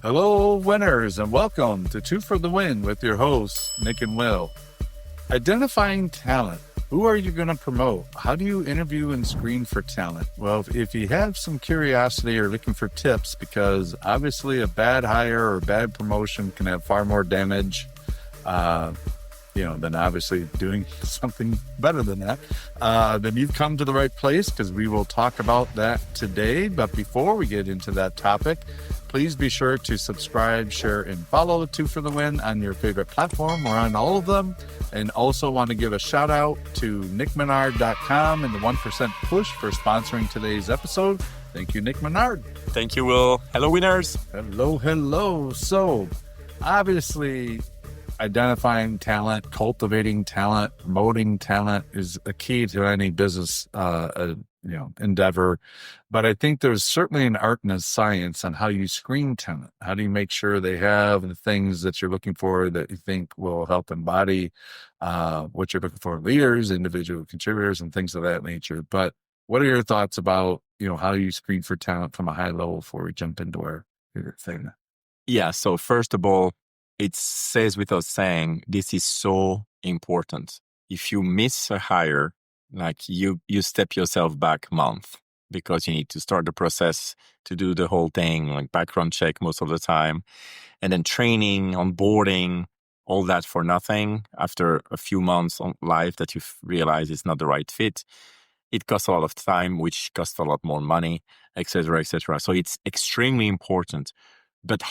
Hello, winners, and welcome to Two for the Win with your hosts, Nick and Will. Identifying talent. Who are you going to promote? How do you interview and screen for talent? Well, if you have some curiosity or looking for tips, because obviously a bad hire or bad promotion can have far more damage than obviously doing something better than that, then you've come to the right place, because we will talk about that today. But before we get into that topic, please be sure to subscribe, share, and follow the Two for the Win on your favorite platform. We're on all of them. And also want to give a shout out to nickmenard.com and the 1% Push for sponsoring today's episode. Thank you, Nick Menard. Thank you, Will. Hello, winners. Hello. So, obviously, identifying talent, cultivating talent, promoting talent is a key to any business endeavor. But I think there's certainly an art and a science on how you screen talent. How do you make sure they have the things that you're looking for that you think will help embody what you're looking for in leaders, individual contributors, and things of that nature. But what are your thoughts about, how you screen for talent from a high level before we jump into our favorite thing? Yeah. So first of all, it says without saying, this is so important. If you miss a hire, like you step yourself back a month, because you need to start the process to do the whole thing, like background check most of the time, and then training, onboarding, all that for nothing. After a few months on life that you realize it's not the right fit, it costs a lot of time, which costs a lot more money, etc., etc. So it's extremely important. But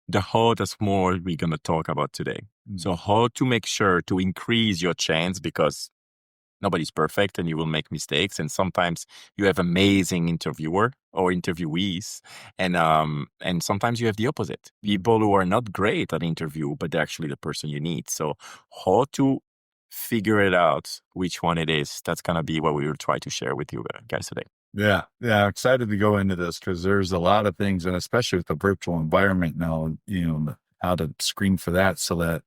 that's more we're going to talk about today. So how to make sure to increase your chance, because nobody's perfect and you will make mistakes. And sometimes you have amazing interviewer or interviewees. And sometimes you have the opposite. People who are not great at interview, but they're actually the person you need. So how to figure it out, which one it is, that's going to be what we will try to share with you guys today. Yeah. Excited to go into this, because there's a lot of things, and especially with the virtual environment now, how to screen for that so that,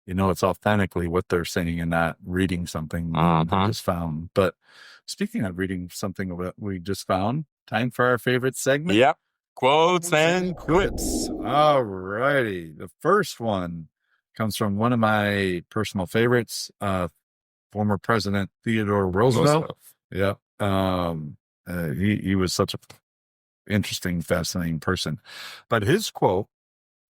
it's authentically what they're saying and not reading something they just found. But speaking of reading something that we just found, time for our favorite segment. Yep. Quotes and quips. All righty. The first one comes from one of my personal favorites, former President Theodore Roosevelt. Yeah. He was such a interesting, fascinating person. But his quote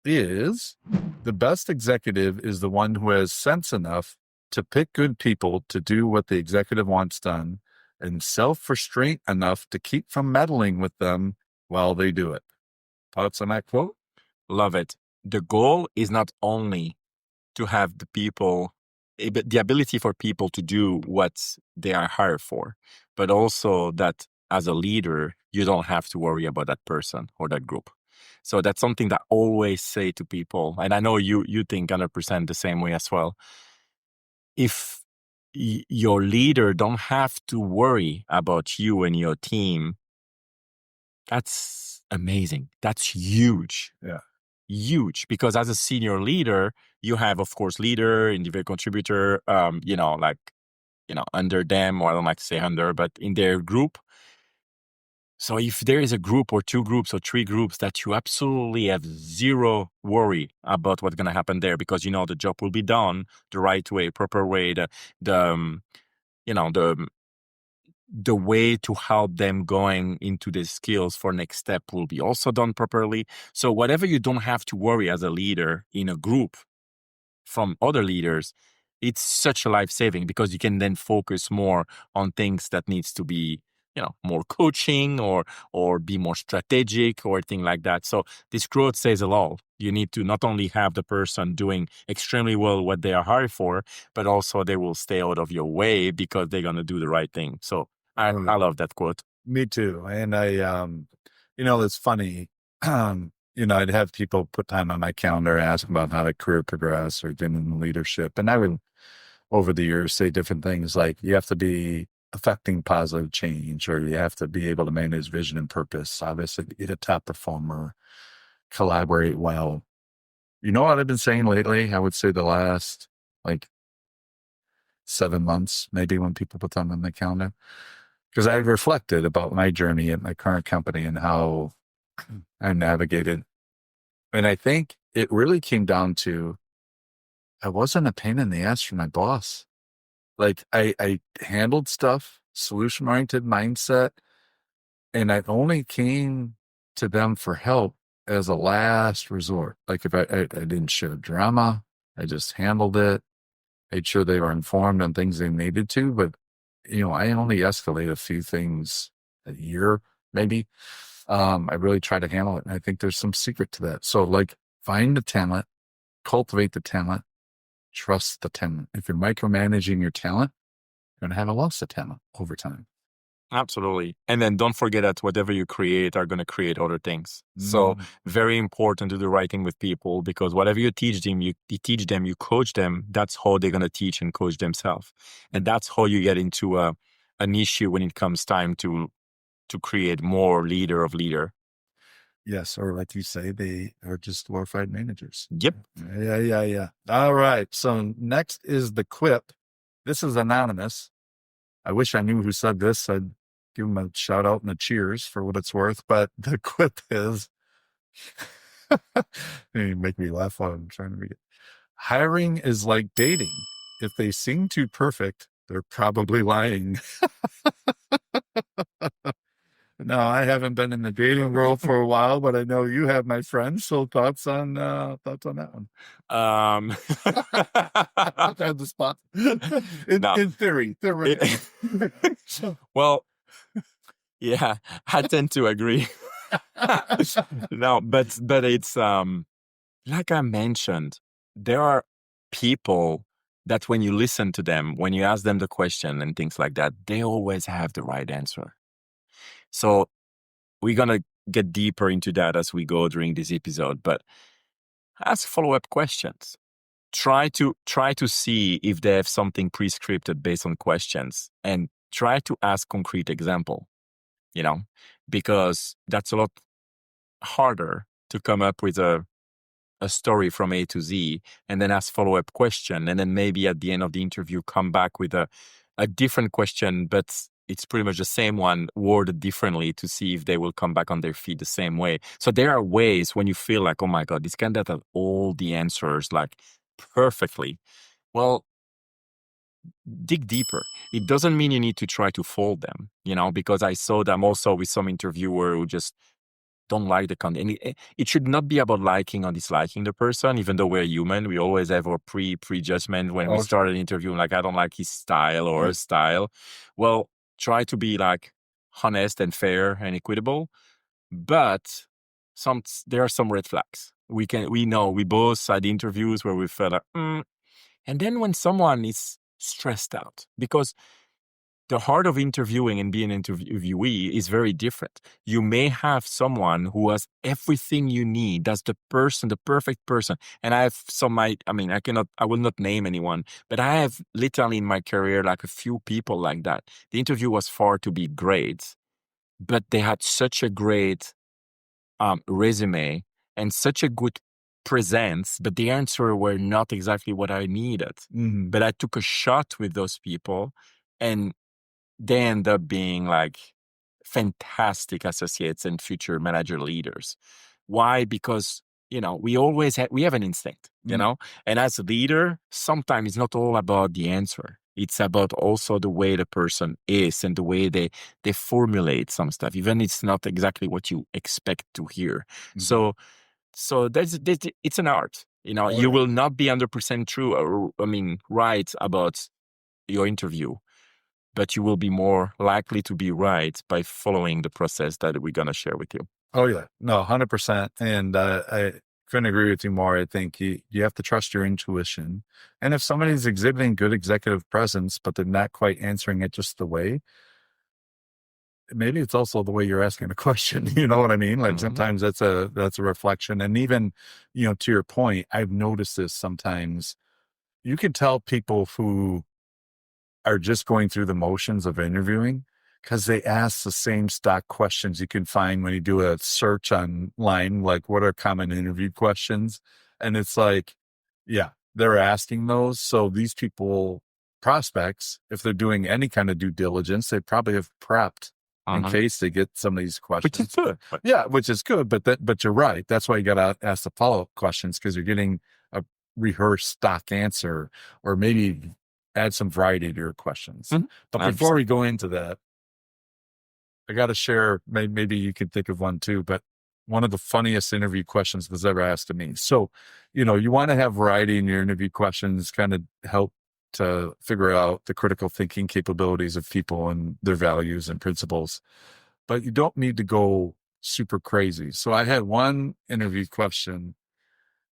is, "The best executive is the one who has sense enough to pick good people to do what the executive wants done, and self-restraint enough to keep from meddling with them while they do it." Thoughts on that quote? Love it. The goal is not only to have the ability for people to do what they are hired for, but also that as a leader, you don't have to worry about that person or that group. So that's something that I always say to people. And I know you think 100% the same way as well. If your leader don't have to worry about you and your team, that's amazing. That's huge. Yeah. Huge, because as a senior leader, you have, of course, leader, individual contributor, under them, or I don't like to say under, but in their group. So if there is a group or two groups or three groups that you absolutely have zero worry about what's going to happen there, because the job will be done the right way, proper way, the way to help them going into the skills for next step will be also done properly. So whatever you don't have to worry as a leader in a group from other leaders, it's such a life-saving, because you can then focus more on things that needs to be, more coaching or be more strategic or thing like that. So this quote says a lot. You need to not only have the person doing extremely well what they are hired for, but also they will stay out of your way because they're going to do the right thing. So I love that quote. Me too. And I, it's funny. I'd have people put time on my calendar, ask about how to career progress or get in leadership. And I would, over the years, say different things like, you have to be affecting positive change, or you have to be able to manage vision and purpose. Obviously, be a top performer, collaborate well. You know what I've been saying lately? I would say the last 7 months, maybe, when people put time on my calendar, because I reflected about my journey at my current company and how I navigated And I think it really came down to I wasn't a pain in the ass for my boss. Like I handled stuff, solution oriented mindset, and I only came to them for help as a last resort. Like if I didn't show drama, I just handled it, made sure they were informed on things they needed to. But I only escalate a few things a year, maybe. I really try to handle it. And I think there's some secret to that. So like find the talent, cultivate the talent, trust the talent. If you're micromanaging your talent, you're going to have a loss of talent over time. Absolutely. And then don't forget that whatever you create are going to create other things. So very important to do right thing with people, because whatever you teach them, you coach them. That's how they're going to teach and coach themselves. And that's how you get into an issue when it comes time to create more leader of leader. Yes, or like you say, they are just glorified managers. Yep. Yeah. All right. So next is the quip. This is anonymous. I wish I knew who said this. I'd give him a shout out and a cheers for what it's worth. But the quip is, you make me laugh while I'm trying to read it. Hiring is like dating. If they seem too perfect, they're probably lying. No, I haven't been in the dating world for a while, but I know you have, my friend. So thoughts on that one? I've had the spot. In theory. Well, yeah, I tend to agree. No, but it's like I mentioned, there are people that when you listen to them, when you ask them the question and things like that, they always have the right answer. So we're going to get deeper into that as we go during this episode, but ask follow-up questions. Try to see if they have something pre-scripted based on questions, and try to ask concrete example, because that's a lot harder to come up with a story from A to Z and then ask follow-up question. And then maybe at the end of the interview, come back with a different question, but it's pretty much the same one worded differently to see if they will come back on their feet the same way. So there are ways when you feel like, oh my God, this candidate has all the answers like perfectly. Well, dig deeper. It doesn't mean you need to try to fold them, because I saw them also with some interviewer who just don't like the content. It should not be about liking or disliking the person, even though we're human. We always have our prejudgment when we start an interview, like, I don't like his style or her style. Well, try to be like honest and fair and equitable, but there are some red flags. We know, we both had interviews where we felt like, and then when someone is stressed out, because the heart of interviewing and being an interviewee is very different. You may have someone who has everything you need. That's the perfect person. And I have I will not name anyone, but I have literally in my career, like a few people like that. The interview was far to be great, but they had such a great resume and such a good presence, but the answer were not exactly what I needed. Mm-hmm. But I took a shot with those people, and they end up being like fantastic associates and future manager leaders. Why? Because, we have an instinct, and as a leader, sometimes it's not all about the answer. It's about also the way the person is and the way they formulate some stuff, even it's not exactly what you expect to hear. Mm-hmm. So it's an art. You will not be 100% true or right about your interview, but you will be more likely to be right by following the process that we're going to share with you. Oh, yeah. No, 100%. And I couldn't agree with you more. I think you have to trust your intuition. And if somebody's exhibiting good executive presence, but they're not quite answering it just the way, maybe it's also the way you're asking the question. You know what I mean? Like sometimes that's a reflection. And even, to your point, I've noticed this sometimes. You can tell people who are just going through the motions of interviewing because they ask the same stock questions you can find when you do a search online, like what are common interview questions. And it's like, yeah, they're asking those. So these people, prospects, if they're doing any kind of due diligence, they probably have prepped in case they get some of these Which is questions. good. Yeah, which is good. But you're right. That's why you got to ask the follow-up questions, because you're getting a rehearsed stock answer, or maybe add some variety to your questions. Mhm. But before we go into that, I got to share, maybe you could think of one too, but one of the funniest interview questions was ever asked of me. So, you want to have variety in your interview questions, kind of help to figure out the critical thinking capabilities of people and their values and principles, but you don't need to go super crazy. So I had one interview question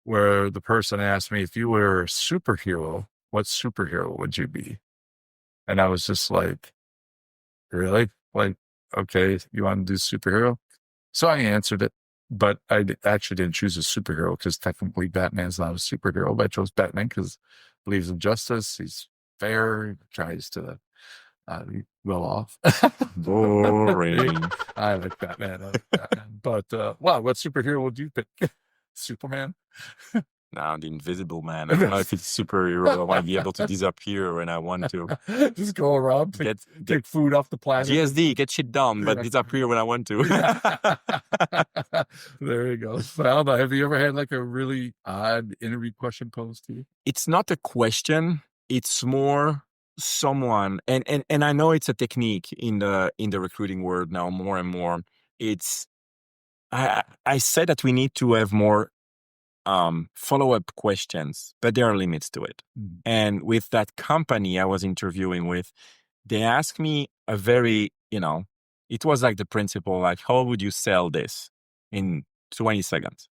where the person asked me, if you were a superhero, what superhero would you be? And I was just like, really? Like, okay, you want to do superhero? So I answered it, but actually didn't choose a superhero, because technically Batman's not a superhero. But I chose Batman because he believes in justice. He's fair. He tries to be well off. Boring. I like Batman. But wow, what superhero would you pick? Superman? Now the invisible man. I don't know if it's superhero. I want to be able to disappear when I want to. Just go around, take food off the planet. GSD, get shit done, but disappear when I want to. There you go. Well, have you ever had like a really odd interview question posed to you? It's not a question. It's more someone, and I know it's a technique in the recruiting world now more and more. It's I said that we need to have more follow-up questions, but there are limits to it. And with that company I was interviewing with, they asked me a very, it was like the principle, like, how would you sell this in 20 seconds?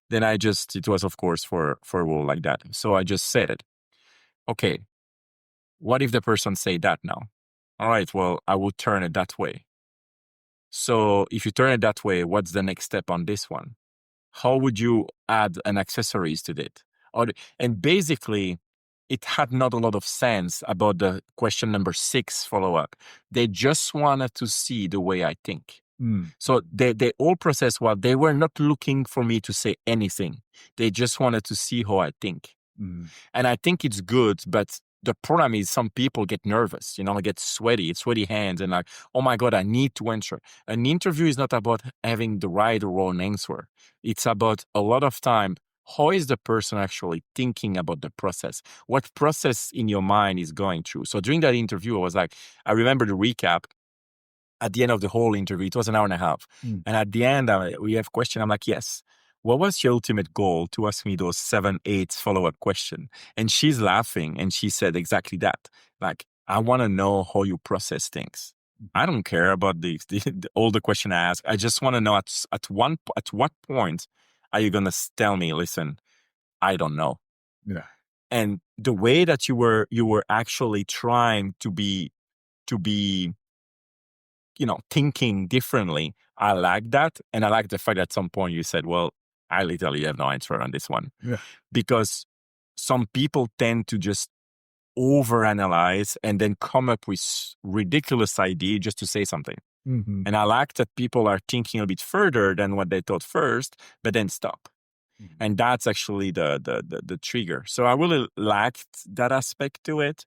Then it was of course for a role like that. So I just said it. Okay, what if the person say that now? All right, well, I would turn it that way. So if you turn it that way, what's the next step on this one? How would you add an accessories to it? And basically, it had not a lot of sense about the question number 6 follow-up. They just wanted to see the way I think. So they all process what they were not looking for me to say anything. They just wanted to see how I think. And I think it's good, but the problem is some people get nervous, get sweaty hands, and like, oh my God, I need to answer. An interview is not about having the right or wrong answer. It's about a lot of time, how is the person actually thinking about the process? What process in your mind is going through? So during that interview, I remember the recap. At the end of the whole interview, it was an hour and a half. And at the end, we have question. I'm like, yes. What was your ultimate goal to ask me those 7, 8 follow-up questions? And she's laughing, and she said exactly that. Like, I want to know how you process things. I don't care about all the question I ask. I just want to know at what point are you going to tell me, listen, I don't know. Yeah. And the way that you were actually trying to be thinking differently. I like that. And I like the fact that at some point you said, well, I literally have no answer on this one. Yeah. Because some people tend to just overanalyze and then come up with ridiculous idea just to say something. And I like that people are thinking a bit further than what they thought first, but then stop. And that's actually the trigger. So I really liked that aspect to it.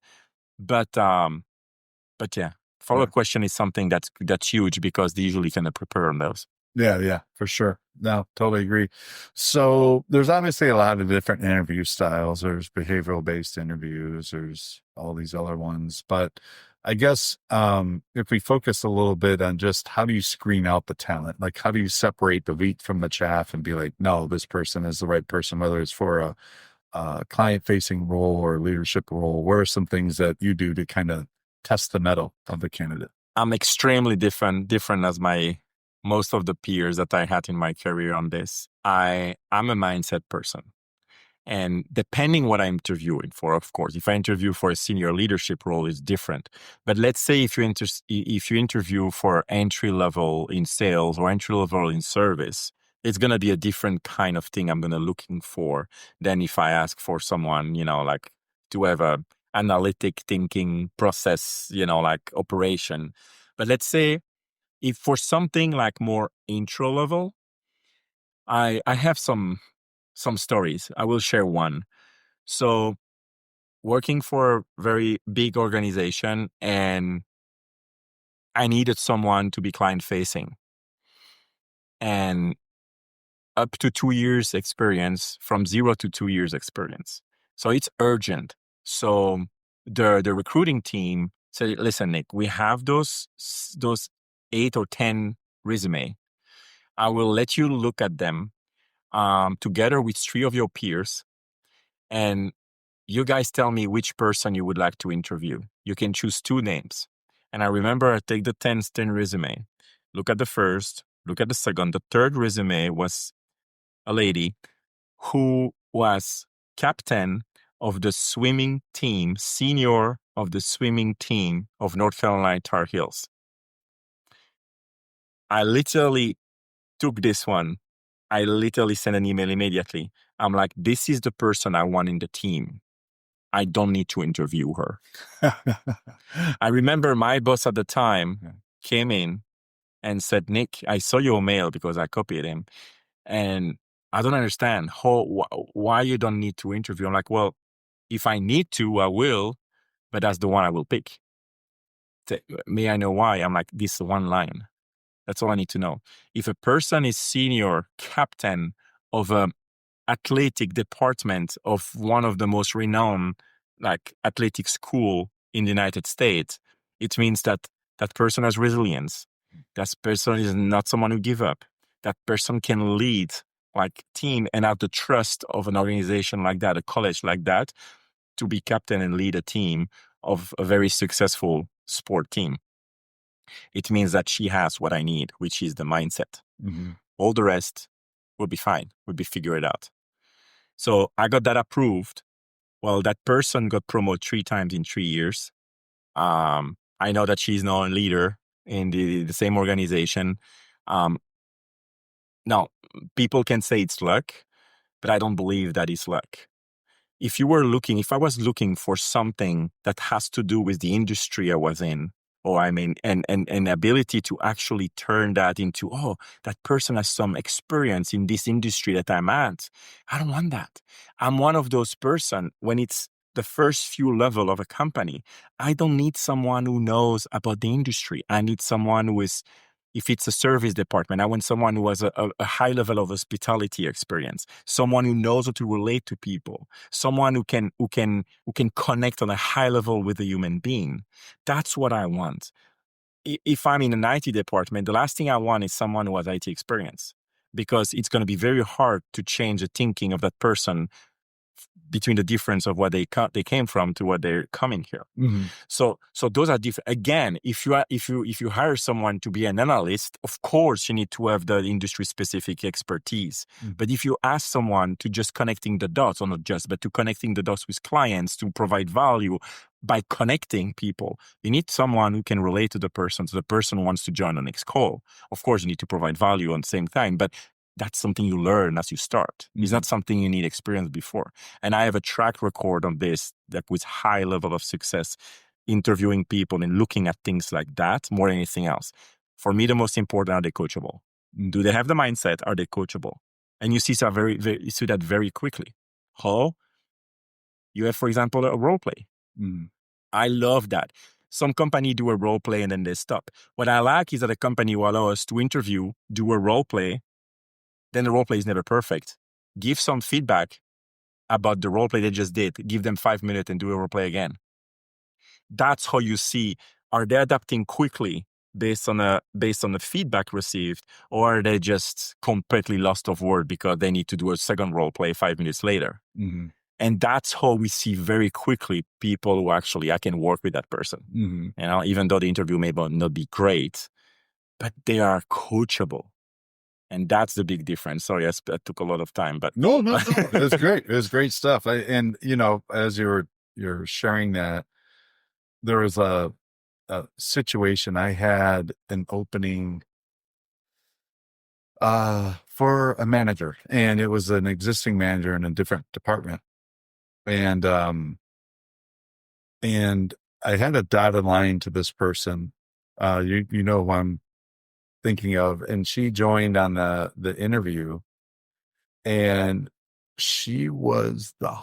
But yeah. Follow-up question is something that's huge, because they usually kind of prepare on those. Yeah, for sure. No, totally agree. So there's obviously a lot of different interview styles. There's behavioral based interviews. There's all these other ones. But I guess if we focus a little bit on just how do you screen out the talent? Like, how do you separate the wheat from the chaff and be like, no, this person is the right person, whether it's for a client-facing role or leadership role? What are some things that you do to kind of test the mettle of the candidate? I'm extremely different as most of the peers that I had in my career on this. I'm a mindset person. And depending what I'm interviewing for, of course, if I interview for a senior leadership role, it's different. But let's say if you interview for entry level in sales or entry level in service, it's going to be a different kind of thing I'm going to looking for than if I ask for someone, like to have a analytic thinking process, like operation. But let's say if for something like more intro level, I have some stories. I will share one. So working for a very big organization, and I needed someone to be client facing and up to 2 years experience, from 0 to 2 years experience. So it's urgent. So the recruiting team said, listen, Nick, we have those 8 or 10 resume. I will let you look at them together with 3 of your peers, and you guys tell me which person you would like to interview. You can choose 2 names. And I remember I take the 10 resume, look at the first, look at the second. The third resume was a lady who was captain of the swimming team, senior of the swimming team of North Carolina Tar Heels. I literally took this one. I literally sent an email immediately. I'm like, this is the person I want in the team. I don't need to interview her. I remember my boss at the time came in and said, Nick, I saw your mail because I copied him. And I don't understand why you don't need to interview. I'm like, well, if I need to, I will, but that's the one I will pick. May I know why? I'm like, this one line. That's all I need to know. If a person is senior captain of a athletic department of one of the most renowned like athletic school in the United States, it means that that person has resilience. That person is not someone who give up. That person can lead like team and have the trust of an organization like that, a college like that, to be captain and lead a team of a very successful sport team. It means that she has what I need, which is the mindset. Mm-hmm. All the rest will be fine. Will be figured out. So I got that approved. Well, that person got promoted 3 times in 3 years. I know that she's now a leader in the same organization. Now, people can say it's luck, but I don't believe that it's luck. If I was looking for something that has to do with the industry I was in, or and ability to actually turn that into, oh, that person has some experience in this industry that I'm at, I don't want that. I'm one of those person when it's the first few level of a company, I don't need someone who knows about the industry. I need someone who is, if it's a service department, I want someone who has a high level of hospitality experience, someone who knows how to relate to people, someone who can connect on a high level with a human being. That's what I want. If I'm in an IT department, the last thing I want is someone who has IT experience, because it's going to be very hard to change the thinking of that person between the difference of what they came from to what they're coming here. Mm-hmm. So those are different. Again, if you hire someone to be an analyst, of course you need to have the industry specific expertise. Mm-hmm. But if you ask someone to just connecting the dots, or not just, but to connecting the dots with clients to provide value by connecting people, you need someone who can relate to the person, so the person wants to join the next call. Of course, you need to provide value at the same time, but that's something you learn as you start. Mm-hmm. It's not something you need experience before. And I have a track record on this that with high level of success, interviewing people and looking at things like that more than anything else. For me, the most important, are they coachable? Mm-hmm. Do they have the mindset? Are they coachable? And you see you see that very quickly. How? You have, for example, a role play. Mm-hmm. I love that. Some company do a role play and then they stop. What I like is that a company will allow us to interview, do a role play. Then the role play is never perfect. Give some feedback about the role play they just did. Give them 5 minutes and do a role play again. That's how you see, are they adapting quickly based on the feedback received, or are they just completely lost of word because they need to do a second role play 5 minutes later? Mm-hmm. And that's how we see very quickly people who actually, I can work with that person. Mm-hmm. Even though the interview may not be great, but they are coachable. And that's the big difference. Sorry, I took a lot of time, but no. It was great. It was great stuff. And as you're sharing that, there was a situation. I had an opening for a manager, and it was an existing manager in a different department. And I had a dotted line to this person. You know who I'm thinking of, and she joined on the interview, and she was the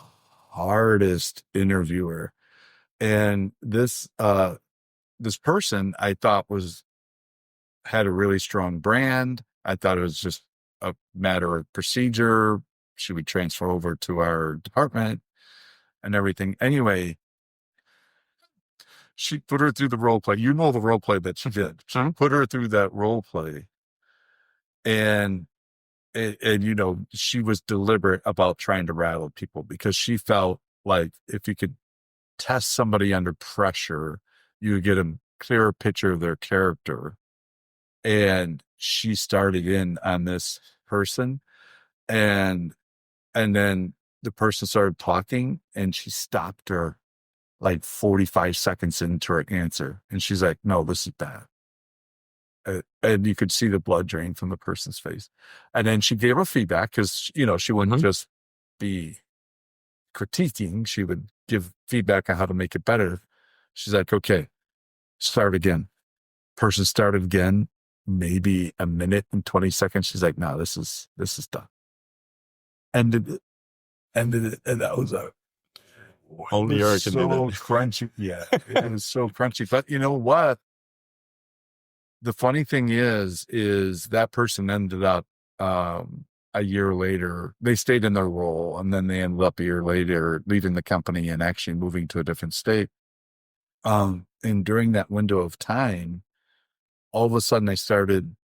hardest interviewer. And this this person I thought had a really strong brand. I thought it was just a matter of procedure. She would transfer over to our department and everything. Anyway, she put her through the role play. You know the role play that she did. She put her through that role play, and she was deliberate about trying to rattle people because she felt like if you could test somebody under pressure, you would get a clearer picture of their character. And she started in on this person, and then the person started talking, and she stopped her like 45 seconds into her answer, and she's like, "No, this is bad." And you could see the blood drain from the person's face. And then she gave her feedback because, she wouldn't just be critiquing. She would give feedback on how to make it better. She's like, "Okay, start again." Person started again, maybe a minute and 20 seconds. She's like, "No, this is done." And that was Only her can do that. crunchy. Yeah, it was so crunchy. But you know what? The funny thing is that person ended up a year later. They stayed in their role, and then they ended up a year later leaving the company and actually moving to a different state. And during that window of time, all of a sudden I started,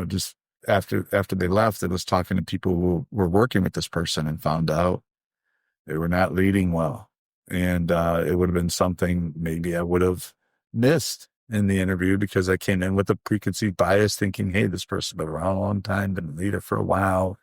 just after they left, I was talking to people who were working with this person and found out they were not leading well. And it would have been something maybe I would have missed in the interview because I came in with a preconceived bias thinking, hey, this person's been around a long time, been a leader for a while.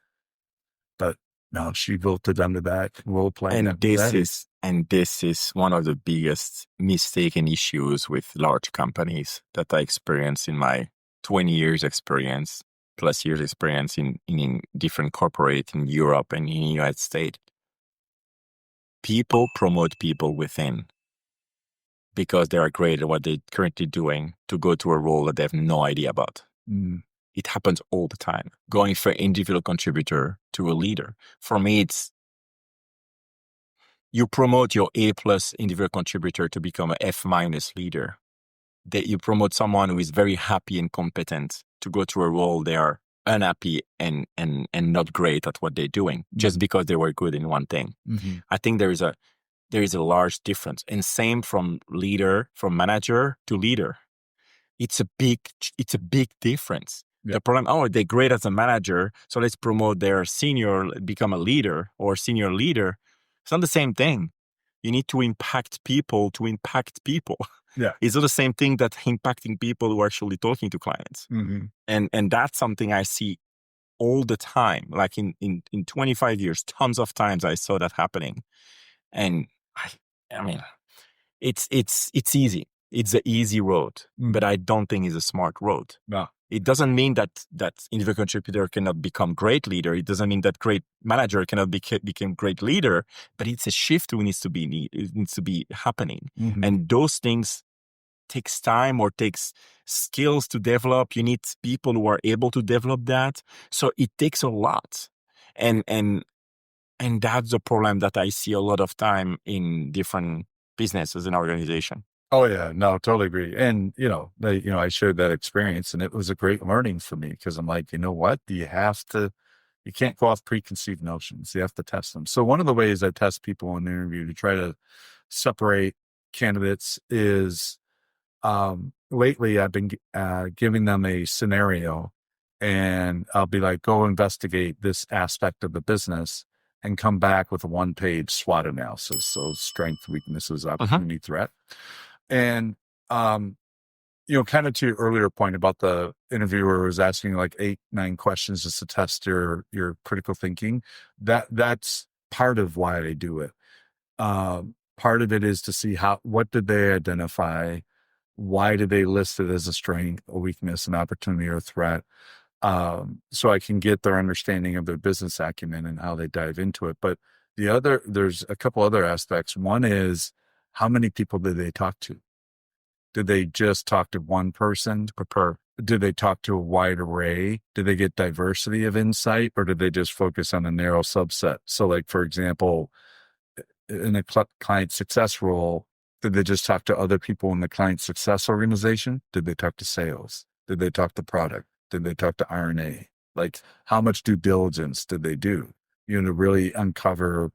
But no, she voted under that role playing. And this is one of the biggest mistaken issues with large companies that I experienced in my 20 years experience, plus years experience in different corporate in Europe and in the United States. People promote people within because they are great at what they're currently doing to go to a role that they have no idea about. It happens all the time. Going from individual contributor to a leader. For me, it's you promote your A+ individual contributor to become an F- leader. That you promote someone who is very happy and competent to go to a role they are unhappy and not great at what they're doing just because they were good in one thing. I think there is a large difference. And same from manager to leader. It's a big difference. Yeah. The problem, they're great as a manager, so let's promote their senior, become a leader or senior leader. It's not the same thing. You need to impact people to impact people. Yeah. It's not the same thing that impacting people who are actually talking to clients. And that's something I see all the time. Like in 25 years, tons of times I saw that happening. And I mean, it's easy. It's the easy road, but I don't think it's a smart road. No. It doesn't mean that individual contributor cannot become great leader. It doesn't mean that great manager cannot become great leader, but it's a shift who needs to be happening. And those things takes time or takes skills to develop. You need people who are able to develop that. So it takes a lot. And that's the problem that I see a lot of time in different businesses and organizations. Oh yeah, no, totally agree. And I shared that experience, and it was a great learning for me because I'm like, you know what? You can't go off preconceived notions. You have to test them. So one of the ways I test people in an interview to try to separate candidates is, lately I've been giving them a scenario, and I'll be like, go investigate this aspect of the business and come back with a 1-page SWOT analysis. So strength, weaknesses, opportunity, threat. And, kind of to your earlier point about the interviewer was asking like 8-9 questions just to test your critical thinking. That's part of why I do it. Part of it is to see what did they identify? Why did they list it as a strength, a weakness, an opportunity, or a threat? So I can get their understanding of their business acumen and how they dive into it. But there's a couple other aspects. One is, how many people did they talk to? Did they just talk to one person to prepare? Did they talk to a wide array? Did they get diversity of insight, or did they just focus on a narrow subset? So like, for example, in a client success role, Did they just talk to other people in the client success organization? Did they talk to sales? Did they talk to product? Did they talk to R&A? Like, how much due diligence did they do? To really uncover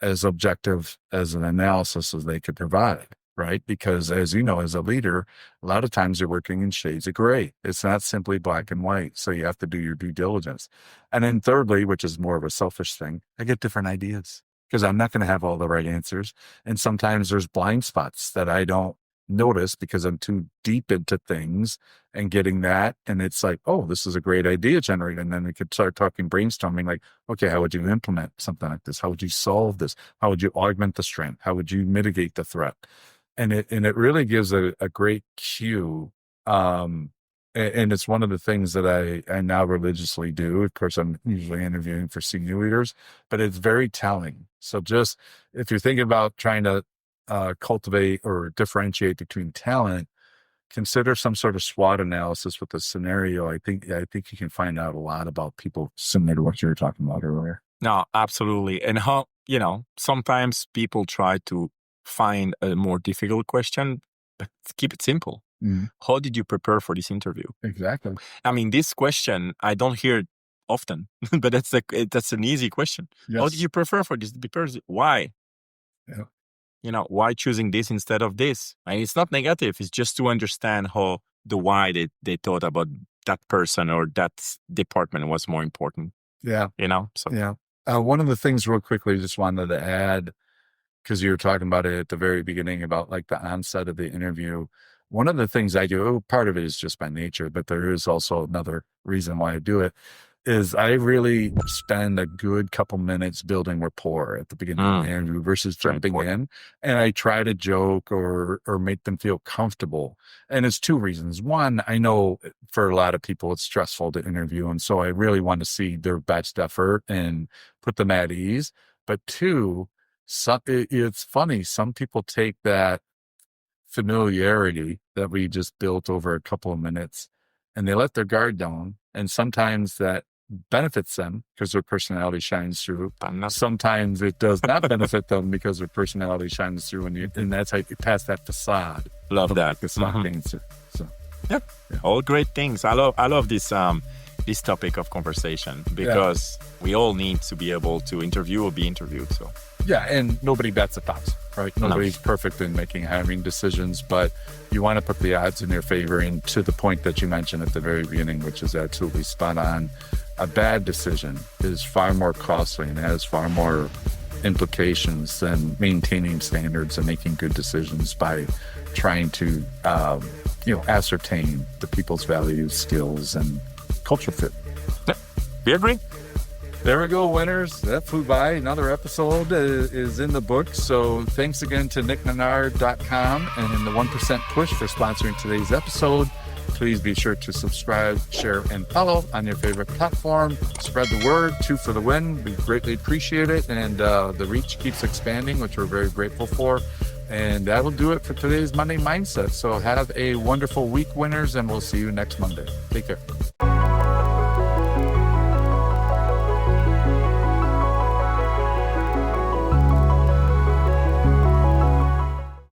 as objective as an analysis as they could provide, right? Because as you know, as a leader, a lot of times you're working in shades of gray. It's not simply black and white. So you have to do your due diligence. And then thirdly, which is more of a selfish thing, I get different ideas because I'm not going to have all the right answers. And sometimes there's blind spots that I don't notice because I'm too deep into things and getting that. And it's like, oh, this is a great idea generated. And then we could start talking brainstorming like, okay, how would you implement something like this? How would you solve this? How would you augment the strength? How would you mitigate the threat? And it really gives a great cue. And it's one of the things that I now religiously do. Of course, I'm usually interviewing for senior leaders, but it's very telling. So just if you're thinking about trying to cultivate or differentiate between talent, consider some sort of SWOT analysis with a scenario. I think you can find out a lot about people similar to what you were talking about earlier. No, absolutely. And how, sometimes people try to find a more difficult question, but keep it simple. Mm. How did you prepare for this interview? Exactly. I mean, this question, I don't hear it often, but that's an easy question. Yes. How did you prepare for this? Because why? Yeah. Why choosing this instead of this? And it's not negative. It's just to understand how the why they thought about that person or that department was more important. Yeah. So. Yeah. One of the things real quickly, just wanted to add, because you were talking about it at the very beginning about like the onset of the interview. One of the things I do, part of it is just by nature, but there is also another reason why I do it, is I really spend a good couple minutes building rapport at the beginning of the interview versus jumping in. And I try to joke or make them feel comfortable. And it's two reasons. One, I know for a lot of people, it's stressful to interview. And so I really want to see their best effort and put them at ease. But two, it's funny. Some people take that familiarity that we just built over a couple of minutes and they let their guard down. And sometimes that benefits them because their personality shines through. Sometimes it does not benefit them because their personality shines through. And that's how you pass that facade. Love that. Answer. So, yeah. All great things. I love this this topic of conversation because we all need to be able to interview or be interviewed. So yeah, and nobody bets a thousand, right? Nobody's perfect in making hiring decisions, but you want to put the odds in your favor. And to the point that you mentioned at the very beginning, which is absolutely spot on, a bad decision is far more costly and has far more implications than maintaining standards and making good decisions by trying to, ascertain the people's values, skills, and culture fit. We agree. There we go, winners. That flew by. Another episode is in the books. So thanks again to nickmenard.com and the 1% Push for sponsoring today's episode. Please be sure to subscribe, share, and follow on your favorite platform. Spread the word. 2 for the win. We greatly appreciate it. And the reach keeps expanding, which we're very grateful for. And that'll do it for today's Monday Mindset. So have a wonderful week, winners, and we'll see you next Monday. Take care.